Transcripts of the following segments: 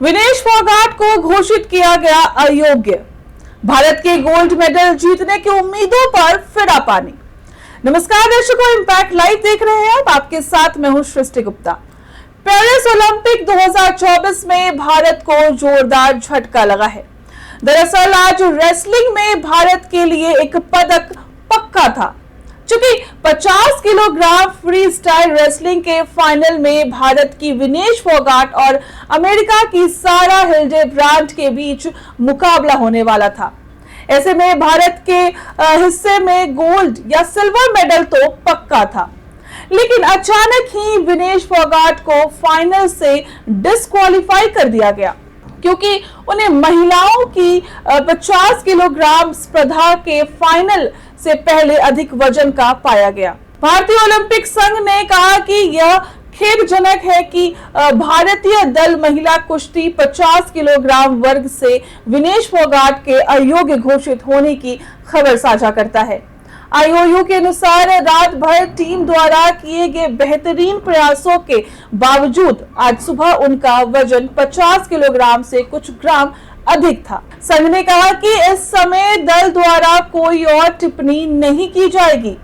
विनेश फोगाट को घोषित किया गया अयोग्य। भारत के गोल्ड मेडल जीतने की उम्मीदों पर फिरा पानी। नमस्कार दर्शकों, इंपैक्ट लाइव देख रहे हैं। आपके साथ मैं हूं सृष्टि गुप्ता। पेरिस ओलंपिक 2024 में भारत को जोरदार झटका लगा है। दरअसल आज रेसलिंग में भारत के लिए एक पदक पक्का था। चूंकि 50 किलोग्राम फ्री स्टाइल रेसलिंग के फाइनल में भारत की विनेश फोगाट और अमेरिका की सारा हिल्डेब्रांड के बीच मुकाबला होने वाला था। ऐसे में भारत के हिस्से में गोल्ड या सिल्वर मेडल तो पक्का था, लेकिन अचानक ही विनेश फोगाट को फाइनल से डिस्क्वालीफाई कर दिया गया, क्योंकि उन्हें महिलाओं की 50 किलोग्राम स्पर्धा के फाइनल से पहले अधिक वजन का पाया गया। भारतीय ओलंपिक संघ ने कहा कि यह खेदजनक है कि भारतीय दल महिला कुश्ती 50 किलोग्राम वर्ग से विनेश फोगाट के अयोग्य घोषित होने की खबर साझा करता है। आईओयू के अनुसार रात भर टीम द्वारा किए गए बेहतरीन प्रयासों के बावजूद आज सुबह उनका वजन 50 किलोग्राम से कुछ ग्राम अधिक था। संघ ने कहा कि इस समय दल द्वारा कोई और टिप्पणी नहीं की जाएगी।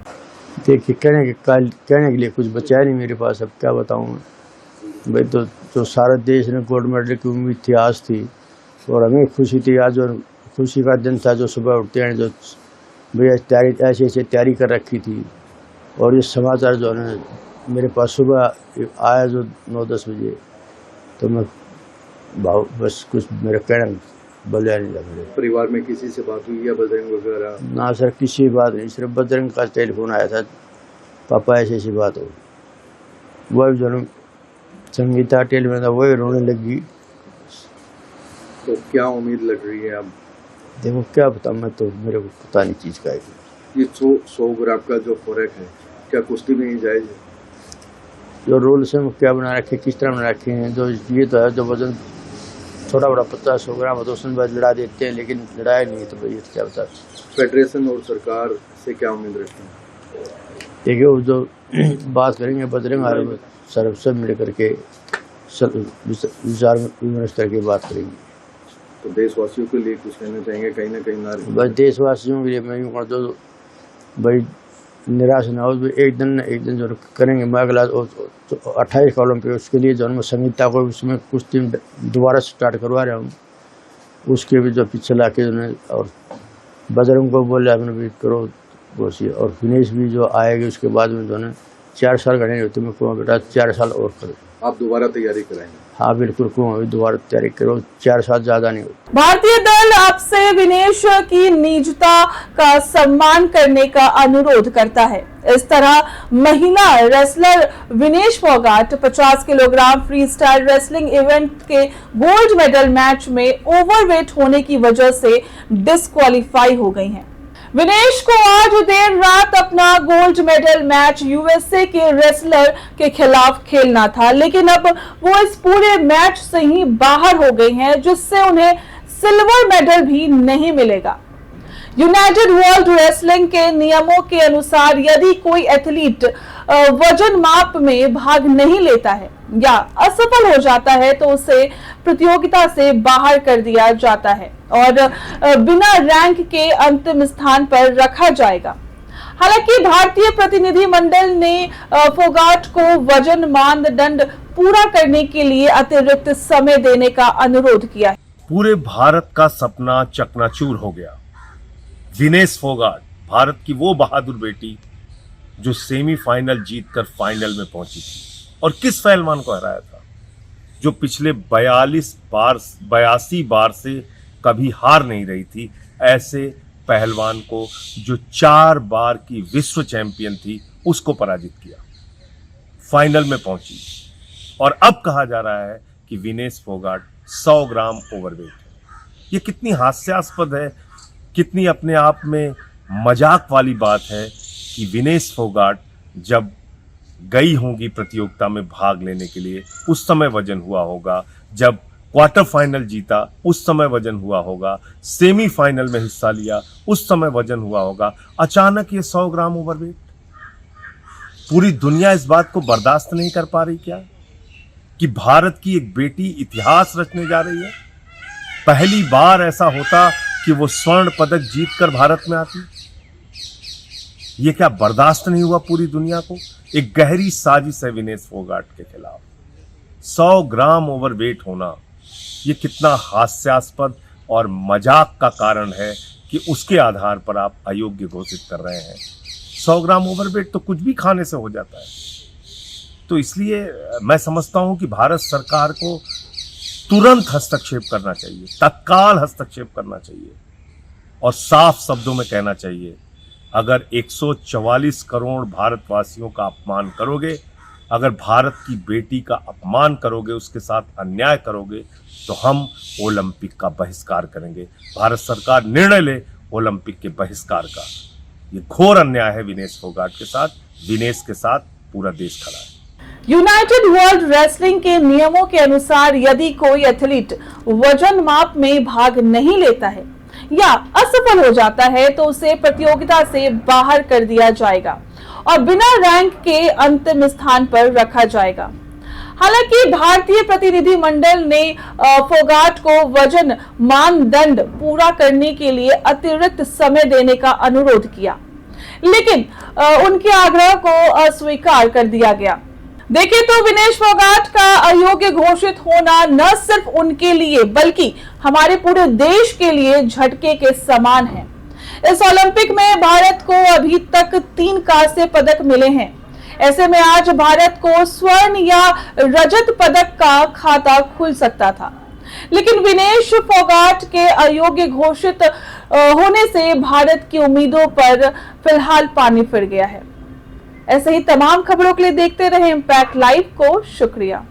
देखिए, कहने के लिए कुछ बचा नहीं मेरे पास, अब क्या बताऊं मैं। भाई तो सारा देश ने गोल्ड मेडल की उम्मीद थी, आज थी, और हमें खुशी थी। आज और खुशी का दिन था, जो सुबह उठते हैं जो भैया तैयारी ऐसे तैयारी कर रखी थी। और ये समाचार जो है मेरे पास सुबह आया जो 9-10 बजे, तो मैं बस कुछ मेरा कहना बोलिया नहीं लगा। मेरे परिवार में किसी से बात हुई या बजरंग वगैरह? ना सर, किसी बात नहीं, सिर्फ बजरंग का टेलीफोन आया था, पापा ऐसी बात हो। वही जो संगीता टेलीफोन था, वही रोने लगी। तो क्या उम्मीद लग रही है अब? देखो क्या बताऊं मैं, तो मेरे को पता नहीं चीज़ का है। ये 100 ग्राम का जो फर्क है, क्या कुश्ती में ही जायज है? जो रूल्स हैं वो क्या बना रखे, किस तरह बना रखे हैं, जो ये तो है जो वजन छोटा बड़ा 50-100 ग्राम हो तो उसमें बाद लड़ा देते हैं, लेकिन लड़ाई नहीं, तो भाई क्या बता। फेडरेशन और सरकार से क्या उम्मीद रखते हैं? देखिए, वो जो बात करेंगे बजरंग और सर सब मिल करके विचार विमर्श करके बात करेंगे। तो देशवासियों के लिए कुछ कहना चाहेंगे? कहीं ना कहीं नारी बस देशवासियों के लिए मैं यूँ कर दो भाई, निराश ना हो। एक दिन जो करेंगे, मैं अगला 28 का ओलंपिक, उसके लिए जो मैं संगीता को उसमें कुछ दिन दोबारा स्टार्ट करवा रहा हूँ। उसके भी जो पीछे ला के और बजरंग को बोल रहा है भी करो कोशिश, और फिनिश भी जो आएगी उसके बाद में जो है 4 साल का नहीं होते, मैं कहूँ बेटा 4 साल और करो। आप दोबारा तैयारी कराएंगे? हाँ बिल्कुल, कहूँ दोबारा तैयारी करो, 4 साल ज़्यादा नहीं होती। भारतीय दल आपसे विनेश की निजता का सम्मान करने का अनुरोध करता है। इस तरह महिला wrestler Vinesh Phogat 50 kilogram free style wrestling event के गोल्ड मेडल मैच में ओवरवेट होने की वजह से डिस्क्वालीफाई हो गई हैं। विनेश को आज देर रात अपना गोल्ड मेडल मैच यूएसए के रेसलर के खिलाफ खेलना था, लेकिन अब वो इस पूरे मैच से ही बाहर हो गई हैं, जिससे उन्हें सिल्वर मेडल भी नहीं मिलेगा। यूनाइटेड वर्ल्ड रेसलिंग के नियमों के अनुसार यदि कोई एथलीट वजन माप में भाग नहीं लेता है या असफल हो जाता है, तो उसे प्रतियोगिता से बाहर कर दिया जाता है और बिना रैंक के अंतिम स्थान पर रखा जाएगा। हालांकि भारतीय प्रतिनिधिमंडल ने फोगाट को वजन मानदंड पूरा करने के लिए अतिरिक्त समय देने का अनुरोध किया है। पूरे भारत का सपना चकनाचूर हो गया। विनेश फोगाट, भारत की वो बहादुर बेटी जो सेमीफाइनल जीतकर फाइनल में पहुंची थी, और किस पहलवान को हराया था जो पिछले 82 बार से कभी हार नहीं रही थी। ऐसे पहलवान को जो 4 बार की विश्व चैंपियन थी, उसको पराजित किया, फाइनल में पहुंची। और अब कहा जा रहा है कि विनेश फोगाट 100 ग्राम ओवरवेट है। ये कितनी हास्यास्पद है, कितनी अपने आप में मजाक वाली बात है कि विनेश फोगाट जब गई होंगी प्रतियोगिता में भाग लेने के लिए, उस समय वजन हुआ होगा, जब क्वार्टर फाइनल जीता उस समय वजन हुआ होगा, सेमीफाइनल में हिस्सा लिया उस समय वजन हुआ होगा, अचानक ये 100 ग्राम ओवरवेट। पूरी दुनिया इस बात को बर्दाश्त नहीं कर पा रही क्या कि भारत की एक बेटी इतिहास रचने जा रही है। पहली बार ऐसा होता कि वो स्वर्ण पदक जीतकर भारत में आती। ये क्या बर्दाश्त नहीं हुआ पूरी दुनिया को? एक गहरी साजिश है विनेश फोगाट के खिलाफ। 100 ग्राम ओवरवेट होना ये कितना हास्यास्पद और मजाक का कारण है कि उसके आधार पर आप अयोग्य घोषित कर रहे हैं। 100 ग्राम ओवरवेट तो कुछ भी खाने से हो जाता है। तो इसलिए मैं समझता हूं कि भारत सरकार को तुरंत हस्तक्षेप करना चाहिए, तत्काल हस्तक्षेप करना चाहिए और साफ शब्दों में कहना चाहिए, अगर 144 करोड़ भारतवासियों का अपमान करोगे, अगर भारत की बेटी का अपमान करोगे, उसके साथ अन्याय करोगे, तो हम ओलंपिक का बहिष्कार करेंगे। भारत सरकार निर्णय ले ओलंपिक के बहिष्कार का। ये घोर अन्याय है विनेश फोगाट के साथ। विनेश के साथ पूरा देश खड़ा है। यूनाइटेड वर्ल्ड रेसलिंग के नियमों के अनुसार यदि कोई एथलीट वजन माप में भाग नहीं लेता है या असफल हो जाता है तो उसे प्रतियोगिता से बाहर कर दिया जाएगा और बिना रैंक के अंतिम स्थान पर रखा जाएगा। हालांकि भारतीय प्रतिनिधि मंडल ने फोगाट को वजन मानदंड पूरा करने के लिए अतिरिक्त समय देने का अनुरोध किया, लेकिन उनके आग्रह को अस्वीकार कर दिया गया। देखिए तो विनेश फोगाट का अयोग्य घोषित होना न सिर्फ उनके लिए बल्कि हमारे पूरे देश के लिए झटके के समान है। इस ओलंपिक में भारत को अभी तक 3 कांस्य पदक मिले हैं। ऐसे में आज भारत को स्वर्ण या रजत पदक का खाता खुल सकता था, लेकिन विनेश फोगाट के अयोग्य घोषित होने से भारत की उम्मीदों पर फिलहाल पानी फिर गया है। ऐसे ही तमाम खबरों के लिए देखते रहे इम्पैक्ट लाइव को। शुक्रिया।